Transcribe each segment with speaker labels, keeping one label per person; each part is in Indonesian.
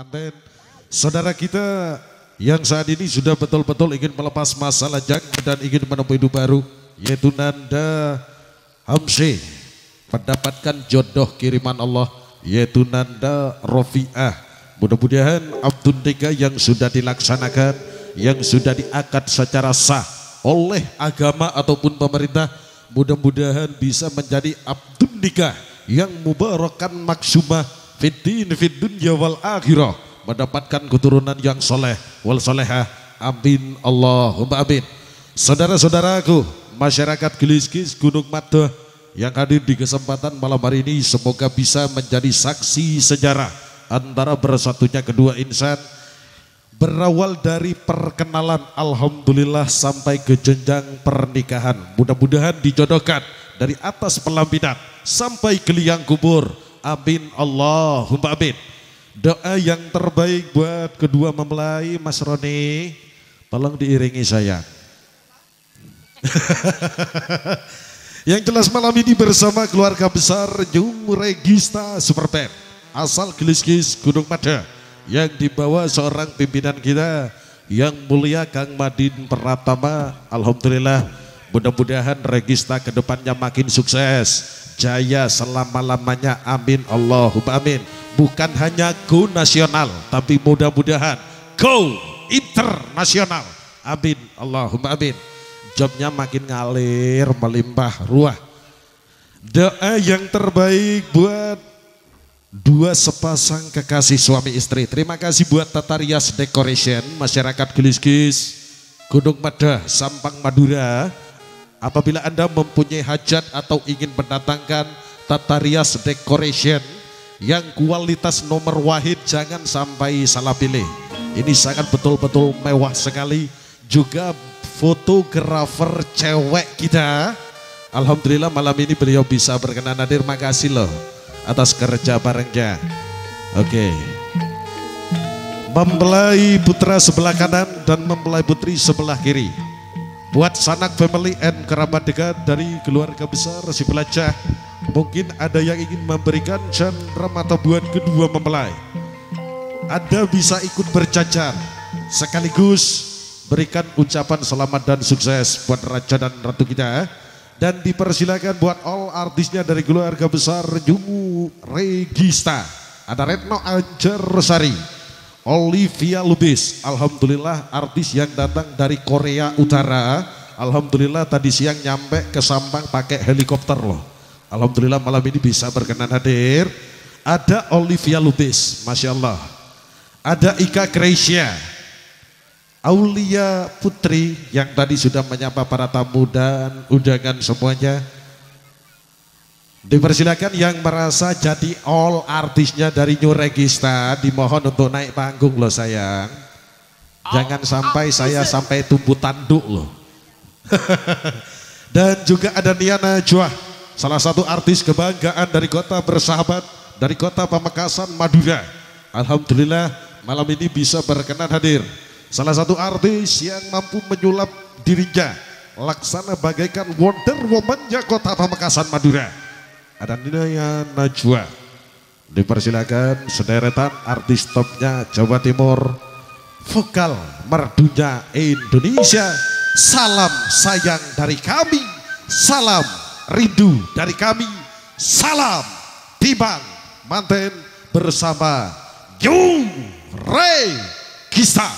Speaker 1: manten saudara kita yang saat ini sudah betul-betul ingin melepas masa lajang dan ingin menempuh hidup baru, yaitu Nanda Hamshe, mendapatkan jodoh kiriman Allah, yaitu Nanda Rofiah. Mudah-mudahan Abdun Nikah yang sudah dilaksanakan, yang sudah diakad secara sah oleh agama ataupun pemerintah, mudah-mudahan bisa menjadi Abdun Nikah yang mubarakan maksumah fiddin fid dunya wal akhirah, mendapatkan keturunan yang soleh wal solehah. Amin Allahumma amin. Saudara-saudaraku, masyarakat Geliskis Gunung Madoh yang hadir di kesempatan malam hari ini, semoga bisa menjadi saksi sejarah antara bersatunya kedua insan, berawal dari perkenalan alhamdulillah sampai ke jenjang pernikahan. Mudah-mudahan dijodohkan dari atas pelaminan sampai ke liang kubur. Amin Allahumma amin. Doa yang terbaik buat kedua mempelai, Mas Roni, tolong diiringi sayang. Yang jelas malam ini bersama keluarga besar New Regista Superband asal Geliskis Gunung Madoh yang dibawa seorang pimpinan kita yang mulia Kang Madin Pratama. Alhamdulillah, mudah-mudahan Regista kedepannya makin sukses, jaya selama-lamanya. Amin Allahumma amin. Bukan hanya go nasional, tapi mudah-mudahan go internasional. Amin Allahumma amin. Jobnya makin ngalir melimpah ruah. Doa yang terbaik buat dua sepasang kekasih suami istri. Terima kasih buat Tata Rias Decoration masyarakat Geliskis Gunung Madoh Sampang Madura. Apabila Anda mempunyai hajat atau ingin mendatangkan Tata Rias Decoration yang kualitas nomor wahid, jangan sampai salah pilih. Ini sangat betul-betul mewah sekali. Juga fotografer cewek kita, alhamdulillah malam ini beliau bisa berkenan hadir. Makasih loh atas kerja barengnya. Oke. Mempelai putra sebelah kanan dan mempelai putri sebelah kiri. Buat sanak family and kerabat dekat dari keluarga besar si Pelacah, mungkin ada yang ingin memberikan candram atau buat kedua mempelai. Anda bisa ikut bercacar sekaligus berikan ucapan selamat dan sukses buat raja dan ratu kita. Dan dipersilakan buat all artisnya dari keluarga besar New Regista. Ada Retno Anjar Rosari, Olivia Lubis, alhamdulillah artis yang datang dari Korea Utara. Alhamdulillah tadi siang nyampe ke Sampang pakai helikopter loh. Alhamdulillah malam ini bisa berkenan hadir. Ada Olivia Lubis, Masya Allah. Ada Ika Gracia, Aulia Putri yang tadi sudah menyapa para tamu dan undangan semuanya. Dipersilakan yang merasa jadi all artisnya dari New Regista, dimohon untuk naik panggung loh sayang. Jangan sampai saya sampai tumbuh tanduk loh. Dan juga ada Nia Najwa, salah satu artis kebanggaan dari kota bersahabat, dari kota Pamekasan Madura. Alhamdulillah malam ini bisa berkenan hadir. Salah satu artis yang mampu menyulap dirinya laksana bagaikan Wonder Woman-nya kota Pamekasan Madura. Ada Nia Najwa. Dipersilakan sederetan artis topnya Jawa Timur, vokal merdunya Indonesia. Salam sayang dari kami, salam rindu dari kami, salam timbang manten bersama New Regista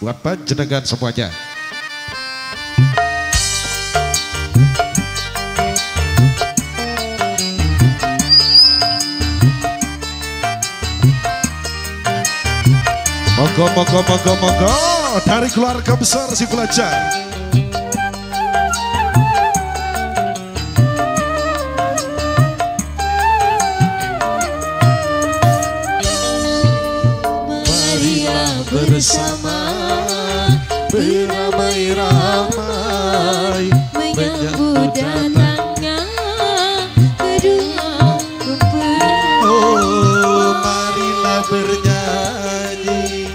Speaker 1: buat panjenengan semuanya. Moga dari keluarga besar si Pelacah.
Speaker 2: Marilah bersama beramai-ramai menyambut datangnya kedua mempelai.
Speaker 1: Oh, marilah bernyanyi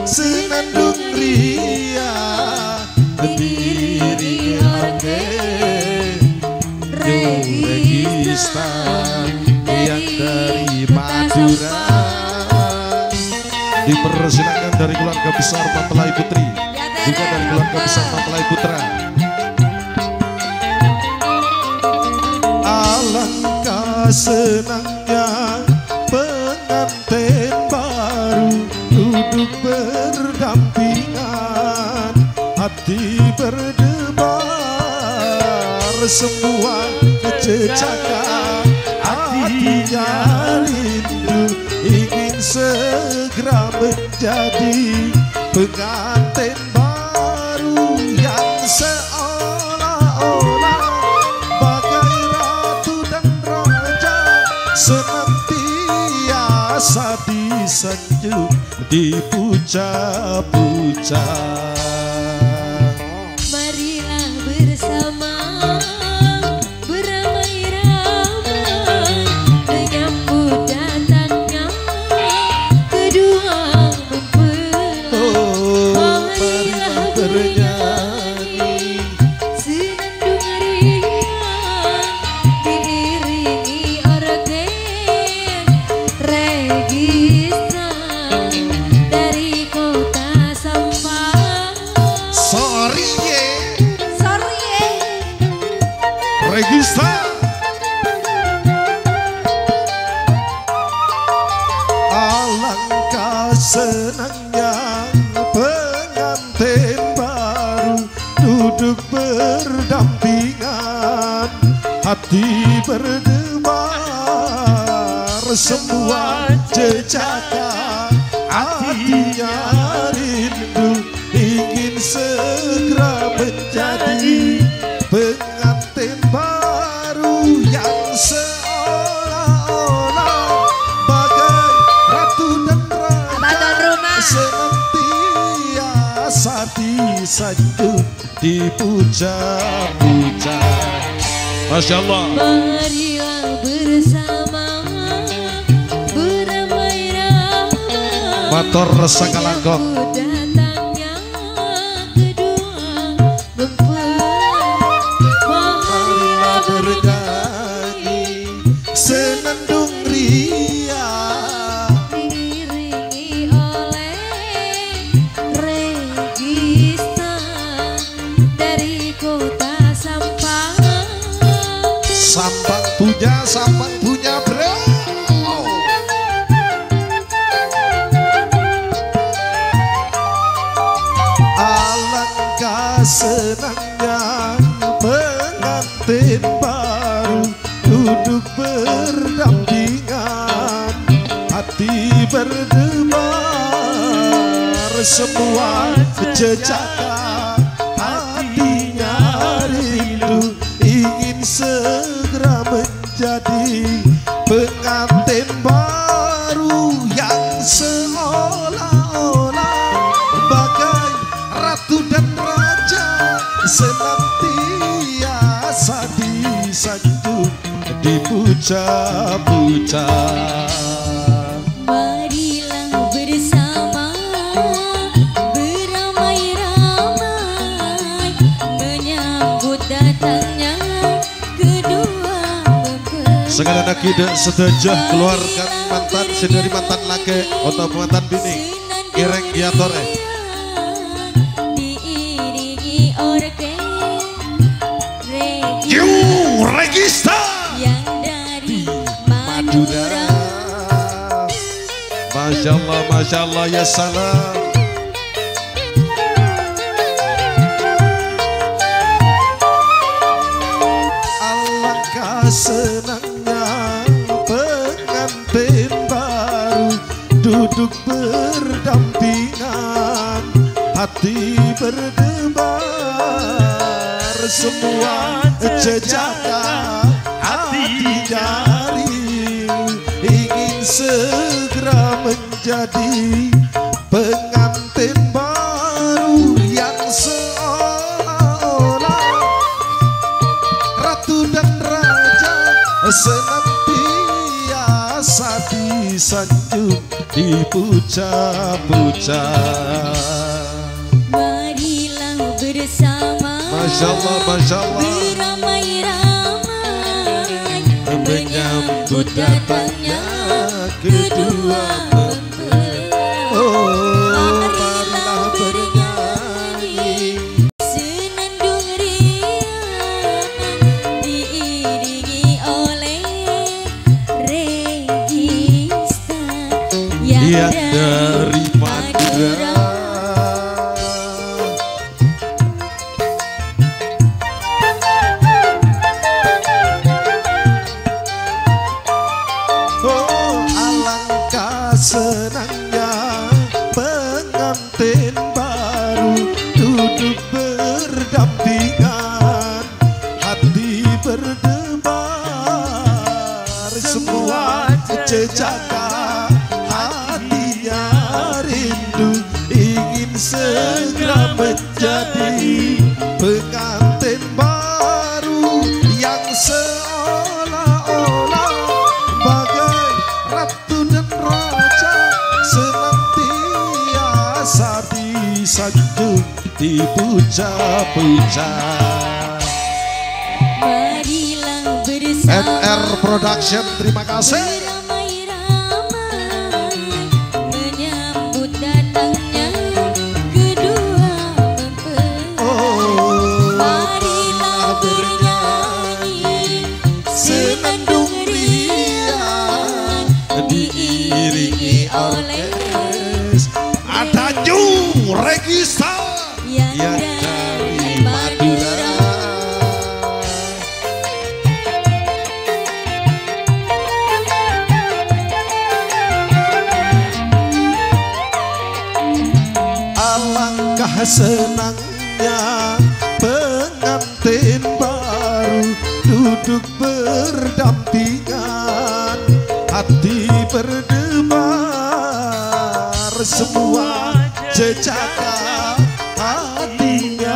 Speaker 1: senandung ria berdiri hargai Regista yang dari Madura. Dipersilakan dari keluarga besar Mempelai Putri, juga dari keluarga besar Mempelai Putra. Alangkah senangnya pengantin baru duduk berdampingan, hati berdebar, semua jejaka hatinya rindu, ingin segera menjadi pengantin baru yang seolah-olah bagai ratu dan raja, senantiasa disanjung, dipuja-puja.
Speaker 2: Marilah bersama beramai-ramai menyambut datangnya kedua mempelai. Marilah bernyanyi senandung riang diiringi organ Regista dari kota Sampang.
Speaker 1: Sorry ye, Regista. Alangkah senangnya pengantin baru duduk berdampingan, hati berdebar, semua jejaka hatinya rindu, ingin segera menjadi pengantin baru yang seolah-olah bagai ratu dan raja, senantiasa disanjung, dipuja-puja. Masya Allah.
Speaker 2: Marilah bersama beramai-ramai
Speaker 1: Matur Sakalangkong.
Speaker 2: datangnya kedua mempelai.
Speaker 1: Marilah bernyanyi senandung riang
Speaker 2: diiringi oleh Regista dari kota Sampang.
Speaker 1: Sampang punya bro. Alangkah senangnya pengantin baru duduk berdampingan, hati berdebar, semua jejaka hatinya rindu, ingin segera menjadi pengantin baru yang seolah-olah bagai ratu dan raja, senantiasa disanjung, dipuja-puja.
Speaker 2: Marilah bersama beramai-ramai menyambut datangnya kedua mempelai.
Speaker 1: Sekarang kita sedajah keluarkan mantan sendiri mantan laki atau mantan bini ireng diatore.
Speaker 2: Diiringi organ
Speaker 1: Regista
Speaker 2: yang dari
Speaker 1: Madura.
Speaker 2: Madura.
Speaker 1: Masya Allah ya salam. Alangkah senangnya pengantin baru duduk berdampingan, hati berdebar, semua jejaka hatinya rindu, ingin segera menjadi pengantin baru yang seolah-olah ratu dan raja, senantiasa disanjung, dipuja-puja.
Speaker 2: Marilah bersama
Speaker 1: Masya Allah, Masya Allah.
Speaker 2: beramai-ramai
Speaker 1: Menyambut datangnya kedua mempelai.
Speaker 2: mempelai.
Speaker 1: yang dari Madura.
Speaker 3: Oh, alangkah senangnya pengantin baru duduk berdampingan, hati berdebar, semua jejaka hatinya rindu, ingin segera menjadi pengantin baru yang seolah-olah bagai ratu dan raja, senantiasa disanjung, dipuja-puja.
Speaker 2: Marilah bersama
Speaker 1: NR Production, terima kasih.
Speaker 2: beramai-ramai menyambut datangnya kedua mempelai. Marilah bernyanyi senandung riang diiringi oleh
Speaker 1: Ada Jung Regista
Speaker 2: yang
Speaker 1: dari
Speaker 2: dari
Speaker 1: Madura.
Speaker 2: Madura.
Speaker 3: Alangkah senangnya pengantin baru duduk berdampingan, hati berdebar, semua jejaka hatinya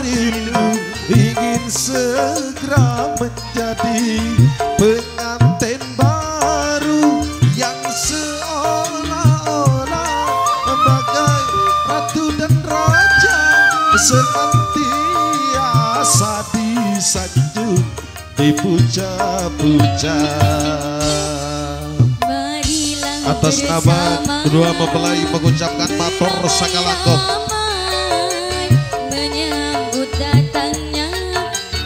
Speaker 3: rindu, ingin segera menjadi pengantin baru yang seolah-olah bagai ratu dan raja, senantiasa disanjung, dipuja-puja.
Speaker 2: Marilah
Speaker 1: Atas nama
Speaker 2: bersama
Speaker 1: kedua mempelai mengucapkan matur sakalangkung.
Speaker 2: beramai menyambut datangnya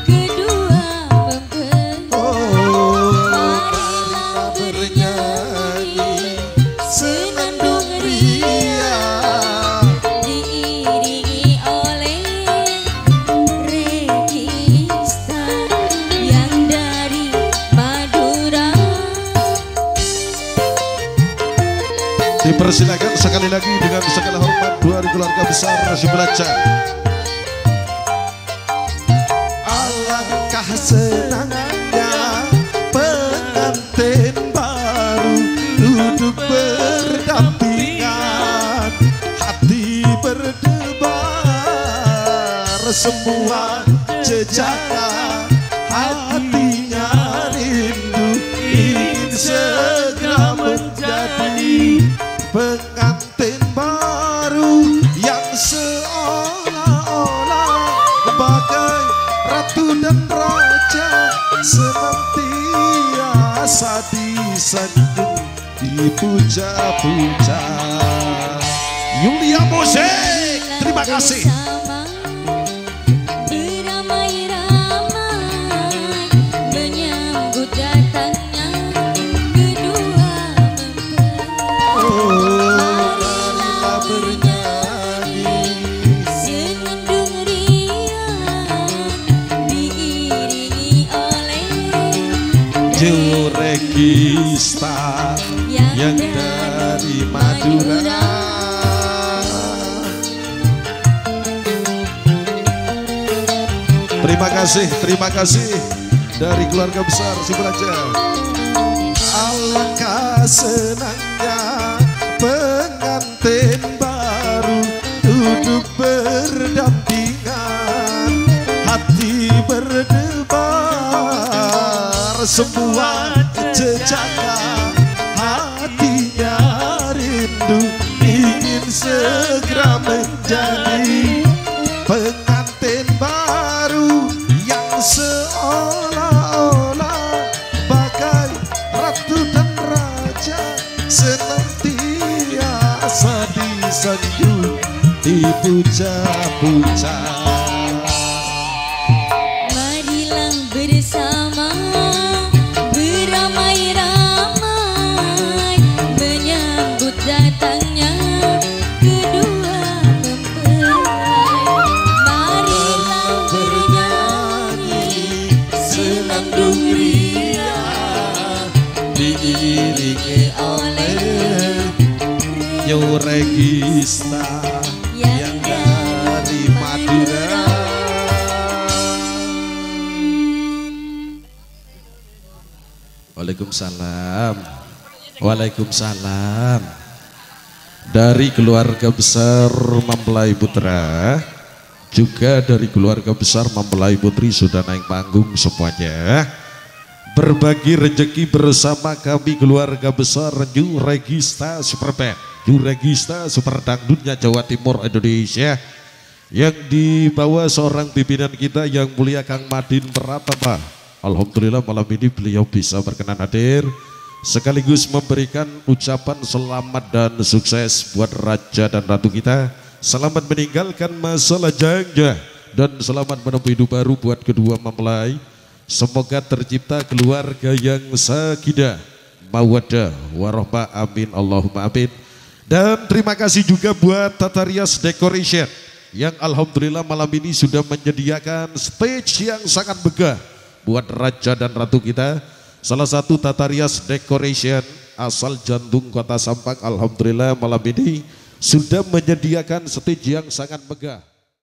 Speaker 2: kedua mempelai.
Speaker 3: Oh,
Speaker 2: Marilah bernyanyi senandung riang diiringi oleh Regista yang dari Madura.
Speaker 1: Dipersilakan sekali lagi dengan segala hormat dari keluarga besar si Belaca.
Speaker 3: alangkah senangnya pengantin baru duduk berdampingan, hati berdebar, semua jejaka hatinya rindu, ingin segera menjadi pengantin baru yang seolah-olah bagai ratu dan raja, senantiasa disanjung, dipuja-puja.
Speaker 1: Yulia Musik, terima kasih.
Speaker 2: Bersama beramai-ramai menyambut datangnya kedua mempelai.
Speaker 3: Marilah bernyanyi
Speaker 2: Senandung riang diiringi oleh
Speaker 1: Jung Regista yang dari Madura. Terima kasih dari keluarga besar si Belaca.
Speaker 3: alangkah senangnya pengantin baru duduk berdampingan, hati berdebar, semua jejaka hatinya rindu, ingin segera menjadi pengantin baru yang seolah-olah bagai ratu dan raja, senantiasa disanjung, dipuja-puja.
Speaker 2: Marilah bersama beramai-ramai menyambut datang
Speaker 3: senandung ria diiringi oleh
Speaker 1: New Regista
Speaker 2: yang
Speaker 3: dari Madura.
Speaker 1: Waalaikumsalam. Waalaikumsalam. Dari keluarga besar mempelai putra, juga dari keluarga besar mempelai putri sudah naik panggung semuanya. Berbagi rezeki bersama kami keluarga besar New Regista Super Band, New Regista Super Dangdutnya Jawa Timur Indonesia, yang dibawa seorang pimpinan kita yang mulia Kang Madin Pratama. Alhamdulillah malam ini beliau bisa berkenan hadir sekaligus memberikan ucapan selamat dan sukses buat raja dan ratu kita. Selamat meninggalkan masa lajangnya dan selamat menempuh hidup baru buat kedua mempelai. Semoga tercipta keluarga yang sakinah, mawaddah, warahmah, amin, Allahumma amin. Dan terima kasih juga buat Tata Rias Decoration yang alhamdulillah malam ini sudah menyediakan stage yang sangat megah buat raja dan ratu kita. Salah satu Tata Rias Decoration asal jantung Kota Sampang, alhamdulillah malam ini sudah menyediakan stage yang sangat megah.